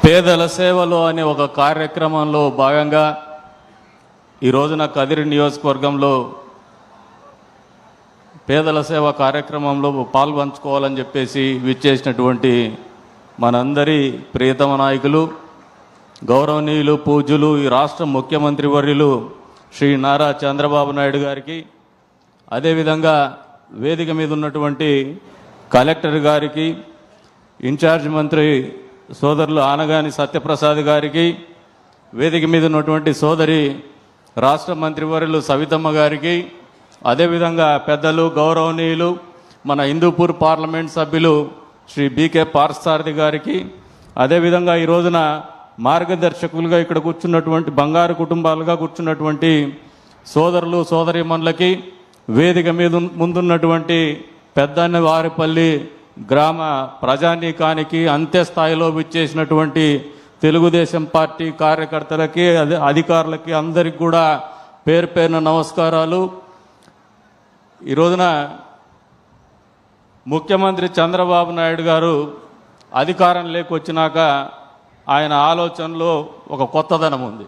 పేదల సేవలు అనే ఒక కార్యక్రమంలో భాగంగా ఈ రోజున కదిరి నియోజకవర్గంలో పేదల సేవ కార్యక్రమంలో పాల్పంచుకోవాలని చెప్పేసి విచ్చేసినటువంటి మనందరి ప్రియతమ నాయకులు గౌరవనీయులు పూజ్యులు ఈ రాష్ట్ర ముఖ్యమంత్రి వర్యులు శ్రీ నారా చంద్రబాబు నాయుడు గారికి, అదేవిధంగా వేదిక మీద ఉన్నటువంటి కలెక్టర్ గారికి, ఇన్ఛార్జ్ మంత్రి సోదరులు ఆనగాని సత్యప్రసాద్ గారికి, వేదిక మీద ఉన్నటువంటి సోదరి రాష్ట్ర మంత్రివర్యులు సవితమ్మ గారికి, అదేవిధంగా పెద్దలు గౌరవనీయులు మన హిందూపూర్ పార్లమెంట్ సభ్యులు శ్రీ బీకే పార్థసారథి గారికి, అదేవిధంగా ఈ రోజున మార్గదర్శకులుగా ఇక్కడ కూర్చున్నటువంటి బంగారు కుటుంబాలుగా కూర్చున్నటువంటి సోదరులు సోదరీమణులకి, వేదిక మీద ముందున్నటువంటి పెద్దన్న వారిపల్లి గ్రామ ప్రజానీకానికి, అంత్యస్థాయిలో విచ్చేసినటువంటి తెలుగుదేశం పార్టీ కార్యకర్తలకి, అధికారులకి అందరికి కూడా పేరు పేరున నమస్కారాలు. ఈ రోజున ముఖ్యమంత్రి చంద్రబాబు నాయుడు గారు అధికారంలోకి వచ్చినాక ఆయన ఆలోచనలో ఒక కొత్తదనం ఉంది,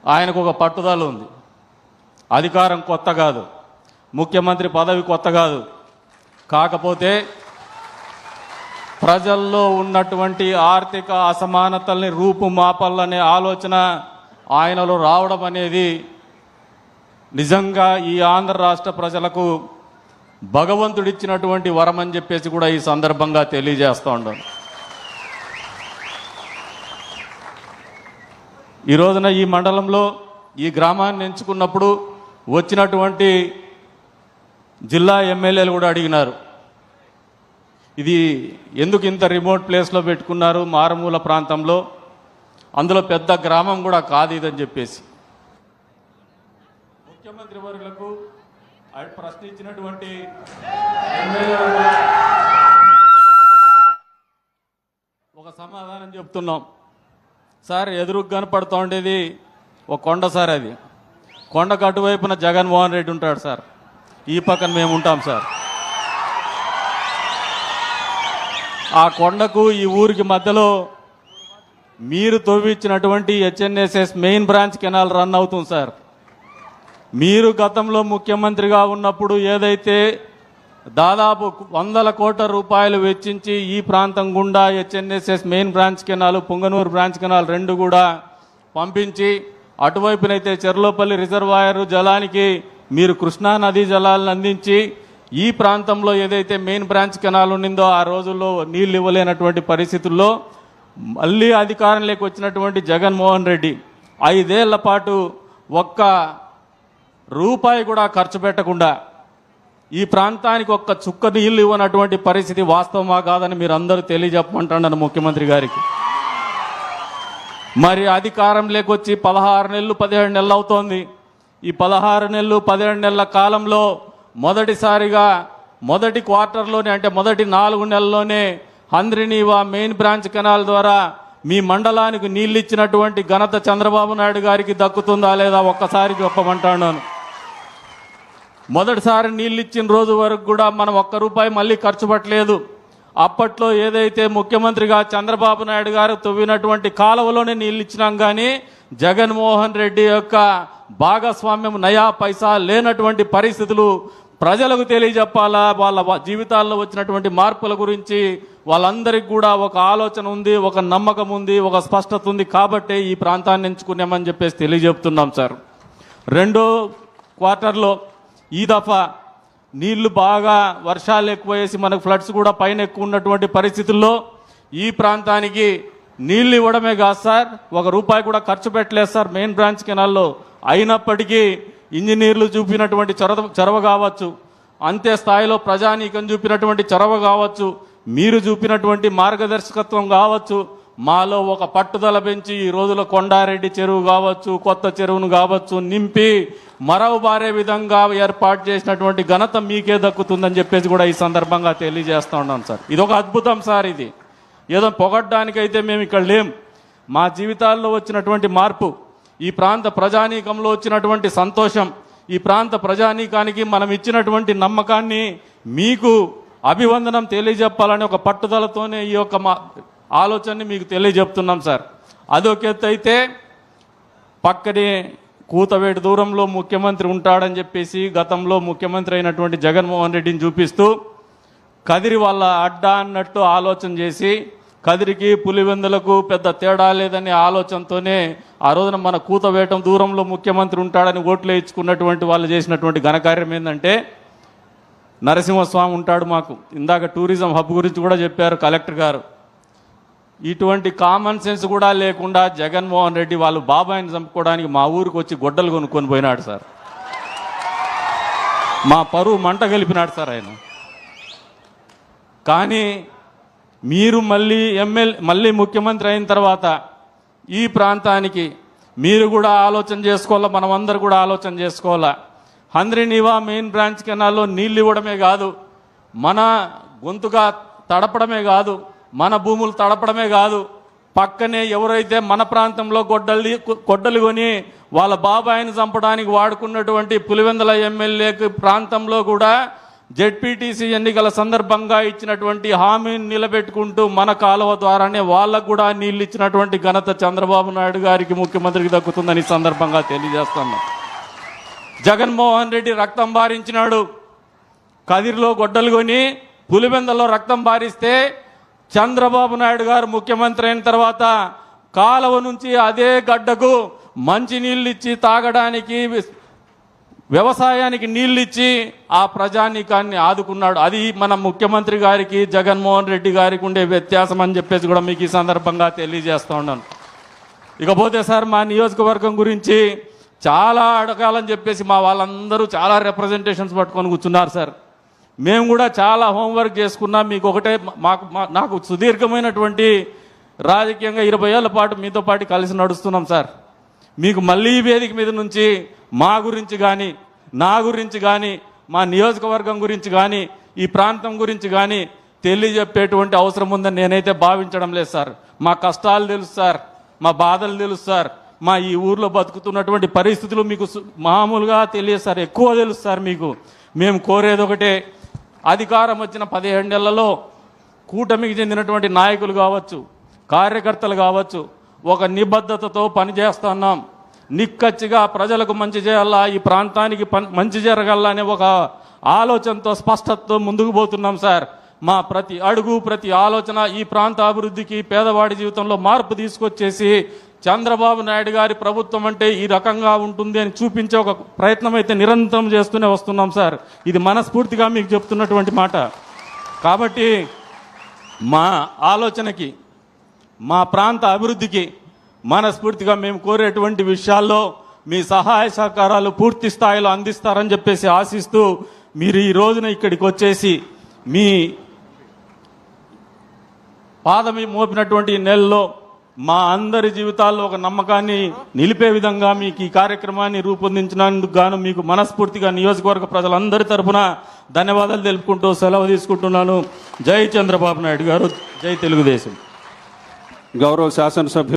ఆయనకు ఒక పట్టుదల ఉంది. అధికారం కొత్త కాదు, ముఖ్యమంత్రి పదవి కొత్త కాదు. కాకపోతే ప్రజల్లో ఉన్నటువంటి ఆర్థిక అసమానతల్ని రూపుమాపాలనే ఆలోచన ఆయనలో రావడం అనేది నిజంగా ఈ ఆంధ్ర రాష్ట్ర ప్రజలకు భగవంతుడిచ్చినటువంటి వరం అని చెప్పేసి కూడా ఈ సందర్భంగా తెలియజేస్తూ ఉన్నాను. ఈ రోజున ఈ మండలంలో ఈ గ్రామాన్ని ఎంచుకున్నప్పుడు వచ్చినటువంటి జిల్లా ఎమ్మెల్యేలు కూడా అడిగినారు, ఇది ఎందుకు ఇంత రిమోట్ ప్లేస్లో పెట్టుకున్నారు, మారుమూల ప్రాంతంలో, అందులో పెద్ద గ్రామం కూడా కాదు ఇదని చెప్పేసి. ముఖ్యమంత్రి వర్యులకు ప్రశ్నించినటువంటి ఒక సమాధానం చెప్తున్నాం. సార్, ఎదురుకు కనపడుతూ ఉండేది ఒక కొండ సార్, అది కొండకు అటువైపున జగన్మోహన్ రెడ్డి ఉంటాడు సార్, ఈ పక్కన మేము ఉంటాం సార్. ఆ కొండకు ఈ ఊరికి మధ్యలో మీరు తవ్వించినటువంటి HNSS main branch canal run అవుతుంది సార్. మీరు గతంలో ముఖ్యమంత్రిగా ఉన్నప్పుడు ఏదైతే దాదాపు 100 కోట్ల రూపాయలు వెచ్చించి ఈ ప్రాంతం గుండా HNSS main branch canal, Punganur branch canal రెండు కూడా పంపించి అటువైపునైతే చెర్లోపల్లి రిజర్వాయర్ జలానికి మీరు కృష్ణా నదీ జలాలను అందించి, ఈ ప్రాంతంలో ఏదైతే మెయిన్ బ్రాంచ్ కెనాల్ ఉండిందో ఆ రోజుల్లో నీళ్ళు ఇవ్వలేనటువంటి పరిస్థితుల్లో మళ్ళీ అధికారంలోకి వచ్చినటువంటి జగన్మోహన్ రెడ్డి 5 ఏళ్ల పాటు ఒక్క రూపాయి కూడా ఖర్చు పెట్టకుండా ఈ ప్రాంతానికి ఒక్క చుక్క నీళ్లు ఇవ్వనటువంటి పరిస్థితి వాస్తవమా కాదని మీరు అందరూ తెలియజెప్పమంటున్నాను ముఖ్యమంత్రి గారికి. మరి అధికారం లేకొచ్చి 16 నెలలు 17 నెలలు అవుతోంది. ఈ 16 నెలలు 17 నెలల కాలంలో మొదటిసారిగా మొదటి క్వార్టర్లోనే, అంటే మొదటి 4 నెలల్లోనే హంద్రినీవా మెయిన్ బ్రాంచ్ కెనాల్ ద్వారా మీ మండలానికి నీళ్ళు ఇచ్చినటువంటి ఘనత చంద్రబాబు నాయుడు గారికి దక్కుతుందా లేదా ఒక్కసారి చెప్పమంటున్నాను. మొదటిసారి నీళ్ళు ఇచ్చిన రోజు వరకు కూడా మనం ఒక్క రూపాయి మళ్ళీ ఖర్చు పెట్టలేదు. అప్పట్లో ఏదైతే ముఖ్యమంత్రిగా చంద్రబాబు నాయుడు గారు తవ్వినటువంటి కాలువలోనే నీళ్ళు ఇచ్చినాం, కానీ జగన్మోహన్ రెడ్డి యొక్క భాగస్వామ్యం నయా పైసా లేనటువంటి పరిస్థితులు ప్రజలకు తెలియజెప్పాలా, వాళ్ళ జీవితాల్లో వచ్చినటువంటి మార్పుల గురించి వాళ్ళందరికీ కూడా ఒక ఆలోచన ఉంది, ఒక నమ్మకం ఉంది, ఒక స్పష్టత ఉంది. కాబట్టే ఈ ప్రాంతాన్ని ఎంచుకున్నామని చెప్పేసి తెలియజెప్తున్నాం సార్. రెండో క్వార్టర్లో ఈ దఫా నీళ్లు బాగా వర్షాలు ఎక్కువేసి మనకు ఫ్లడ్స్ కూడా పైన ఎక్కువ ఉన్నటువంటి పరిస్థితుల్లో ఈ ప్రాంతానికి నీళ్లు ఇవ్వడమే కాదు సార్, ఒక రూపాయి కూడా ఖర్చు పెట్టలేదు సార్ మెయిన్ బ్రాంచ్ కెనాల్లో. అయినప్పటికీ ఇంజనీర్లు చూపినటువంటి చొరవ కావచ్చు, అంతే స్థాయిలో ప్రజానీకం చూపినటువంటి చొరవ కావచ్చు, మీరు చూపినటువంటి మార్గదర్శకత్వం కావచ్చు, మాలో ఒక పట్టుదల పెంచి ఈ రోజులో కొండారెడ్డి చెరువు కావచ్చు, కొత్త చెరువును కావచ్చు నింపి మరవబారే విధంగా ఏర్పాటు చేసినటువంటి ఘనత మీకే దక్కుతుందని చెప్పేసి కూడా ఈ సందర్భంగా తెలియజేస్తూ ఉన్నాను సార్. ఇదొక అద్భుతం సార్. ఇది ఏదో పొగడ్డానికైతే మేము ఇక్కడ లేం. మా జీవితాల్లో వచ్చినటువంటి మార్పు, ఈ ప్రాంత ప్రజానీకంలో వచ్చినటువంటి సంతోషం, ఈ ప్రాంత ప్రజానీకానికి మనం ఇచ్చినటువంటి నమ్మకాన్ని మీకు అభివందనం తెలియజెప్పాలని ఒక పట్టుదలతోనే ఈ యొక్క ఆలోచనని మీకు తెలియజెప్తున్నాం సార్. అదొక ఎత్తు అయితే పక్కనే కూతవేటు దూరంలో ముఖ్యమంత్రి ఉంటాడని చెప్పేసి గతంలో ముఖ్యమంత్రి అయినటువంటి జగన్మోహన్ రెడ్డిని చూపిస్తూ కదిరి వాళ్ళ అడ్డా అన్నట్టు ఆలోచన చేసి కదిరికి పులివెందులకు పెద్ద తేడా లేదనే ఆలోచనతోనే ఆ రోజున మన కూతవేటం దూరంలో ముఖ్యమంత్రి ఉంటాడని ఓట్లు వేయించుకున్నటువంటి వాళ్ళు చేసినటువంటి ఘనకార్యం ఏంటంటే నరసింహస్వామి ఉంటాడు మాకు. ఇందాక టూరిజం హబ్ గురించి కూడా చెప్పారు కలెక్టర్ గారు. ఇటువంటి కామన్ సెన్స్ కూడా లేకుండా జగన్మోహన్ రెడ్డి వాళ్ళు బాబాయిని చంపుకోవడానికి మా ఊరికి వచ్చి గొడ్డలు కొనుక్కొని పోయినాడు సార్. మా పరువు మంట కలిపినాడు సార్ ఆయన. కానీ మీరు మళ్ళీ ముఖ్యమంత్రి అయిన తర్వాత ఈ ప్రాంతానికి మీరు కూడా ఆలోచన చేసుకోవాలా, మనమందరూ కూడా ఆలోచన చేసుకోవాలా. హంద్రీనీవా మెయిన్ బ్రాంచ్ కెనాల్లో నీళ్ళు ఇవ్వడమే కాదు, మన గొంతుగా తడపడమే కాదు, మన భూములు తడపడమే కాదు, పక్కనే ఎవరైతే మన ప్రాంతంలో గొడ్డలు కొని వాళ్ళ బాబాయిని చంపడానికి వాడుకున్నటువంటి పులివెందుల ఎమ్మెల్యేకి ప్రాంతంలో కూడా జెడ్పీటీసీ ఎన్నికల సందర్భంగా ఇచ్చినటువంటి హామీని నిలబెట్టుకుంటూ మన కాలువ ద్వారానే వాళ్ళకు కూడా నీళ్ళు ఇచ్చినటువంటి ఘనత చంద్రబాబు నాయుడు గారికి ముఖ్యమంత్రికి దక్కుతుందని సందర్భంగా తెలియజేస్తున్నాం. జగన్మోహన్ రెడ్డి రక్తం బారించినాడు, కదిరిలో గొడ్డలు కొని పులివెందులో రక్తం బారిస్తే చంద్రబాబు నాయుడు గారు ముఖ్యమంత్రి అయిన తర్వాత కాలువ నుంచి అదే గడ్డకు మంచి నీళ్ళు ఇచ్చి తాగడానికి వ్యవసాయానికి నీళ్ళు ఇచ్చి ఆ ప్రజానీకాన్ని ఆదుకున్నాడు. అది మన ముఖ్యమంత్రి గారికి జగన్మోహన్ రెడ్డి గారికి ఉండే వ్యత్యాసం అని చెప్పేసి కూడా మీకు ఈ సందర్భంగా తెలియజేస్తూ ఉన్నాను. ఇకపోతే సార్ మా నియోజకవర్గం గురించి చాలా అడగాలని చెప్పేసి మా వాళ్ళందరూ చాలా రిప్రజెంటేషన్స్ పట్టుకొని కూర్చున్నారు సార్. మేము కూడా చాలా హోంవర్క్ చేసుకున్నాం. మీకు ఒకటే నాకు సుదీర్ఘమైనటువంటి రాజకీయంగా 20 ఏళ్ల పాటు మీతో పాటు కలిసి నడుస్తున్నాం సార్. మీకు మళ్ళీ వేదిక మీద నుంచి మా గురించి కానీ, నా గురించి కానీ, మా నియోజకవర్గం గురించి కానీ, ఈ ప్రాంతం గురించి కానీ తెలియజెప్పేటువంటి అవసరం ఉందని నేనైతే భావించడం లేదు సార్. మా కష్టాలు తెలుసు సార్, మా బాధలు తెలుసు సార్, మా ఈ ఊర్లో బతుకుతున్నటువంటి పరిస్థితులు మీకు మామూలుగా తెలియదు సార్, ఎక్కువ తెలుసు సార్ మీకు. మేము కోరేది ఒకటే, అధికారం వచ్చిన 15 నెలలలో కూటమికి చెందినటువంటి నాయకులు కావచ్చు, కార్యకర్తలు కావచ్చు, ఒక నిబద్ధతతో పనిచేస్తున్నాం. నిక్కచ్చిగా ప్రజలకు మంచి చేయాలా, ఈ ప్రాంతానికి మంచి జరగాల అనే ఒక ఆలోచనతో స్పష్టతతో ముందుకు పోతున్నాం సార్. మా ప్రతి అడుగు ప్రతి ఆలోచన ఈ ప్రాంత అభివృద్ధికి, పేదవాడి జీవితంలో మార్పు తీసుకొచ్చేసి చంద్రబాబు నాయుడు గారి ప్రభుత్వం అంటే ఈ రకంగా ఉంటుంది అని చూపించే ఒక ప్రయత్నం అయితే నిరంతరం చేస్తూనే వస్తున్నాం సార్. ఇది మనస్ఫూర్తిగా మీకు చెప్తున్నటువంటి మాట. కాబట్టి మా ఆలోచనకి, మా ప్రాంత అభివృద్ధికి మనస్ఫూర్తిగా మేము కోరేటువంటి విషయాల్లో మీ సహాయ సహకారాలు పూర్తి స్థాయిలో అందిస్తారని చెప్పేసి ఆశిస్తూ మీరు ఈ రోజున ఇక్కడికి వచ్చేసి మీ పాదమి మోపినటువంటి నెలలో మా అందరి జీవితాల్లో ఒక నమ్మకాన్ని నిలిపే విధంగా మీకు ఈ కార్యక్రమాన్ని రూపొందించినందుకు గాను మీకు మనస్ఫూర్తిగా నియోజకవర్గ ప్రజలందరి తరఫున ధన్యవాదాలు తెలుపుకుంటూ సెలవు తీసుకుంటున్నాను. జై చంద్రబాబు నాయుడు గారు, జై తెలుగుదేశం. గౌరవ శాసనసభ్యులు